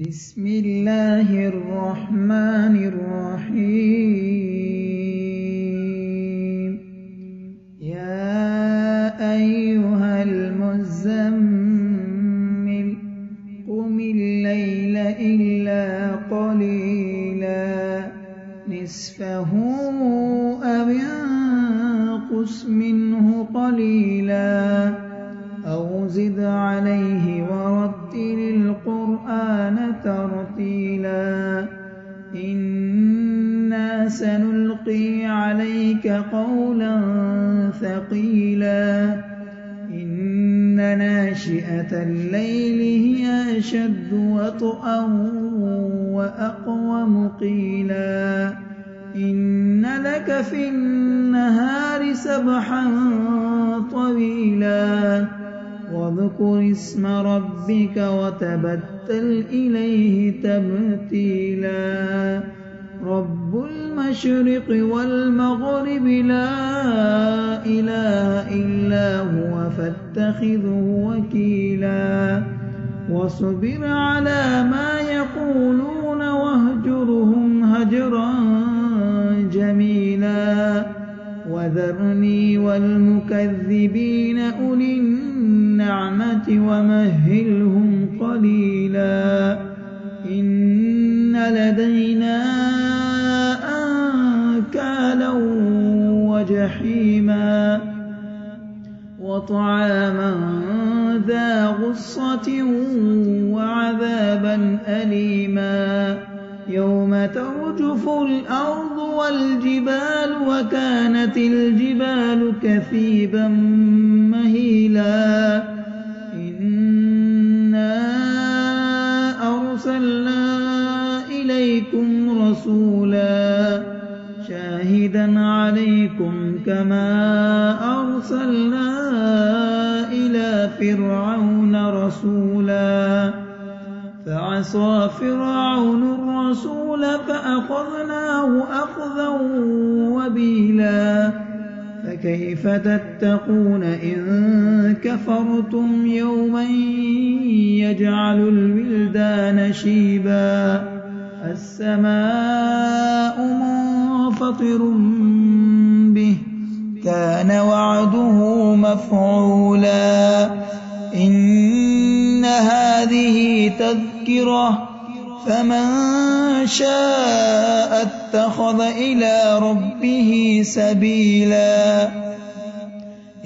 بسم الله الرحمن الرحيم يا أيها المزمل قم الليل إلا قليلا نصفه أو انقص منه قليلا أو زد عليه ورتل القرآن ترتيلا إنا سنلقي عليك قولا ثقيلا إن ناشئة الليل هي أشد وطئا وأقوم قيلا إن لك في النهار سبحا طويلا واذكر اسم ربك وتبتل إليه تبتيلا رب المشرق والمغرب لا إله إلا هو فاتخذه وكيلا واصبر على ما يقولون واهجرهم هجرا جميلا وذرني والمكذبين أولي النعمة ومهلهم قليلا إن لدينا أنكالا وجحيما وطعاما ذا غصة وعذابا أليما يوم ترجف الأرض والجبال وكانت الجبال كثيبا مهيلا إنا أرسلنا إليكم رسولا شاهدا عليكم كما أرسلنا إلى فرعون رسولا فعصى فرعون الرسول فأخذناه أخذا وبيلا فكيف تتقون إن كفرتم يوما يجعل الولدان شيبا السماء منفطر به كان وعده مفعولا إن هذه تذكرة فمن شاء اتخذ إلى ربه سبيلا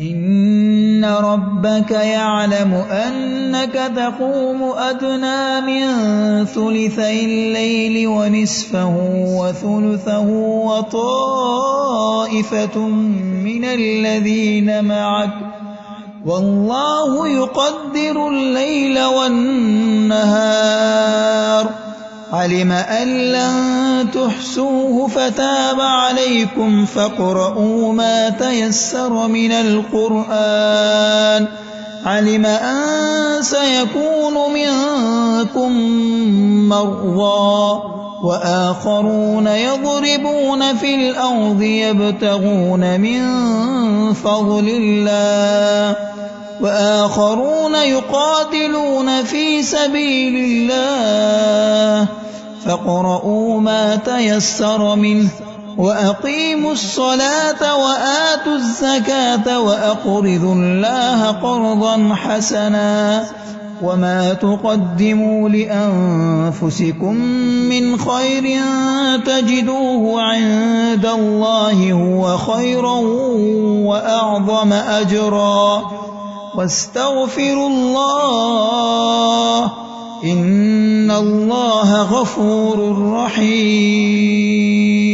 إن ربك يعلم أنك تقوم أدنى من ثلثي الليل ونصفه وثلثه وطائفة من الذين معك والله يقدر الليل والنهار علم أن لن تحصوه فتاب عليكم فاقرؤوا ما تيسر من القرآن علم أن سيكون منكم مرضى وآخرون يضربون في الأرض يبتغون من فضل الله وآخرون يقاتلون في سبيل الله فاقرؤوا ما تيسر منه وأقيموا الصلاة وآتوا الزكاة وأقرضوا الله قرضا حسنا وما تقدموا لأنفسكم من خير تجدوه عند الله هو خيرا وأعظم أجرا واستغفروا الله إن الله غفور رحيم